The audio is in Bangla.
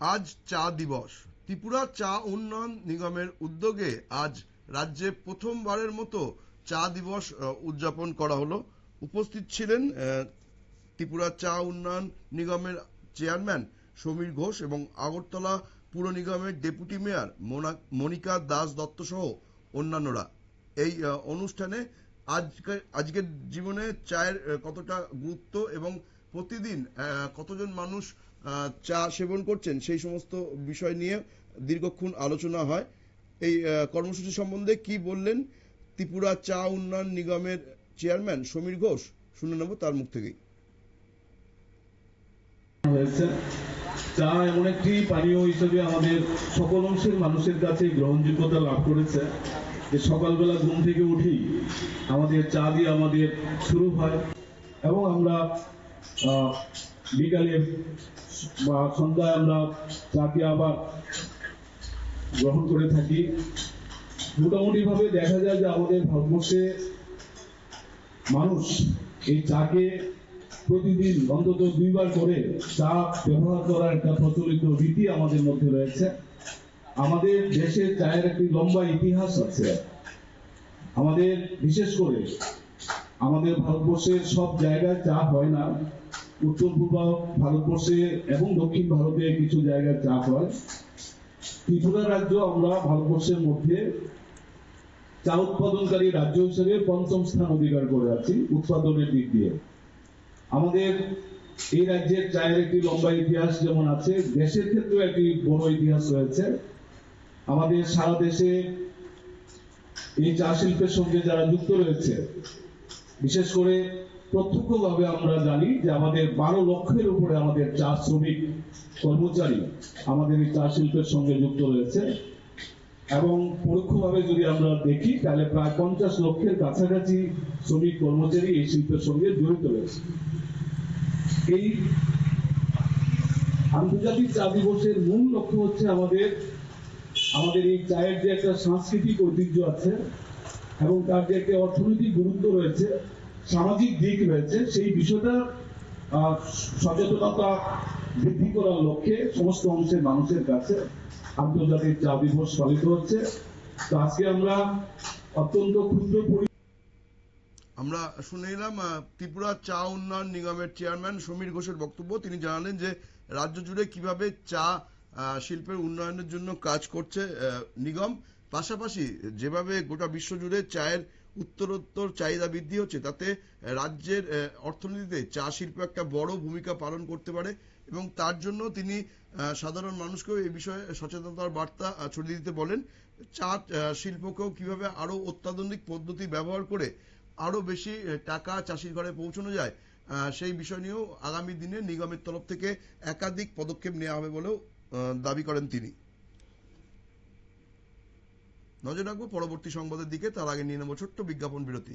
আজ চা দিবস। ত্রিপুরা চা উন্নয়ন নিগমের উদ্যোগে আজ রাজ্যে প্রথমবারের মতো চা দিবস উদযাপন করা হলো। উপস্থিত ছিলেন ত্রিপুরা চা উন্নয়ন নিগমের চেয়ারম্যান সমীর ঘোষ এবং আগরতলা পুর নিগমের ডেপুটি মেয়র মনিকা দাস দত্ত সহ অন্যান্যরা। এই অনুষ্ঠানে আজকের জীবনে চায়ের কতটা গুরুত্ব এবং প্রতিদিন কতজন মানুষ চা সেবন করছেন সেই সমস্ত বিষয় নিয়ে দীর্ঘক্ষণ আলোচনা হয়। এই কর্মসূচি সম্বন্ধে কি বললেন ত্রিপুরা চা উন্নয়ন নিগমের চেয়ারম্যান সমীর ঘোষ, শুনে নেব তার মুখ থেকেই। চা এমন একটি পানীয় হিসেবে আমাদের সকল অংশের মানুষের কাছে গ্রহণযোগ্যতা লাভ করেছে যে সকালবেলা ঘুম থেকে উঠি আমাদের চা দিয়ে আমাদের শুরু হয় এবং আমরা বিকালে বা সন্ধ্যায় আমরা চাকে আবার গ্রহণ করে থাকি। মোটামুটি ভাবে দেখা যায় যে আমাদের ভারতবর্ষে মানুষ এই চাকে প্রতিদিন অন্তত 2 বার করে চা ব্যবহার করার একটা প্রচলিত রীতি আমাদের মধ্যে রয়েছে। আমাদের দেশে চায়ের একটি লম্বা ইতিহাস আছে। আমাদের বিশেষ করে আমাদের ভারতবর্ষের সব জায়গায় চা হয় না। উত্তর পূর্ব ভারতবর্ষে এবং দক্ষিণ ভারতে কিছু জায়গায় চা হয়। ত্রিপুরা রাজ্য আমরা ভারতবর্ষের মধ্যে চা উৎপাদনকারী রাজ্য হিসেবে 5ম স্থান অধিকার করে আছি উৎপাদনের দিক দিয়ে। আমাদের এই রাজ্যের চায়ের একটি লম্বা ইতিহাস যেমন আছে, দেশের ক্ষেত্রেও একটি বড় ইতিহাস রয়েছে। আমাদের সারা দেশে এই চা শিল্পের সঙ্গে যারা যুক্ত রয়েছে, বিশেষ করে প্রত্যক্ষভাবে আমরা জানি যে আমাদের 12 লক্ষের উপরে আমাদের চা শ্রমিক কর্মচারী আমাদের এই চা শিল্পের সঙ্গে যুক্ত রয়েছে এবং পরোক্ষভাবে যদি আমরা দেখি তাহলে প্রায় 50 লক্ষের কাছাকাছি শ্রমিক কর্মচারী এই শিল্পের সঙ্গে জড়িত রয়েছে। এই আন্তর্জাতিক চা দিবসের মূল লক্ষ্য হচ্ছে আমাদের এই চায়ের যে একটা সাংস্কৃতিক ঐতিহ্য আছে এবং তার যে একটা অর্থনৈতিক গুরুত্ব রয়েছে, সামাজিক দিক রয়েছে, সেই বিষয়টা সচেতনতা বৃদ্ধি করার লক্ষ্যে সমস্ত অংশের মানুষের কাছে আন্তর্জাতিক চা দিবস পালিত হচ্ছে। তো আজকে আমরা অত্যন্ত আমরা শুনে এলাম ত্রিপুরা চা উন্নয়ন নিগমের চেয়ারম্যান সমীর ঘোষের বক্তব্য। তিনি জানালেন যে রাজ্য জুড়ে কিভাবে চা শিল্পের উন্নয়নের জন্য কাজ করছে নিগম, পাশাপাশি যেভাবে গোটা বিশ্ব জুড়ে চায়ের উত্তরোত্তর চাহিদা বৃদ্ধি হচ্ছে তাতে রাজ্যের অর্থনীতিতে চা শিল্প একটা বড় ভূমিকা পালন করতে পারে এবং তার জন্য তিনি সাধারণ মানুষকেও এই বিষয়ে সচেতনতার বার্তা ছড়িয়ে দিতে বলেন। চা শিল্পকেও কিভাবে আরো অত্যাধুনিক পদ্ধতি ব্যবহার করে আরো বেশি টাকা চাষির ঘরে পৌঁছানো যায় সেই বিষয় নিয়েও আগামী দিনে নিগমের তরফ থেকে একাধিক পদক্ষেপ নেওয়া হবে বলেও দাবি করেন তিনি। নজর রাখবো পরবর্তী সংবাদের দিকে, তার আগে নিয়ে নেব ছোট্ট বিজ্ঞাপন বিরতি।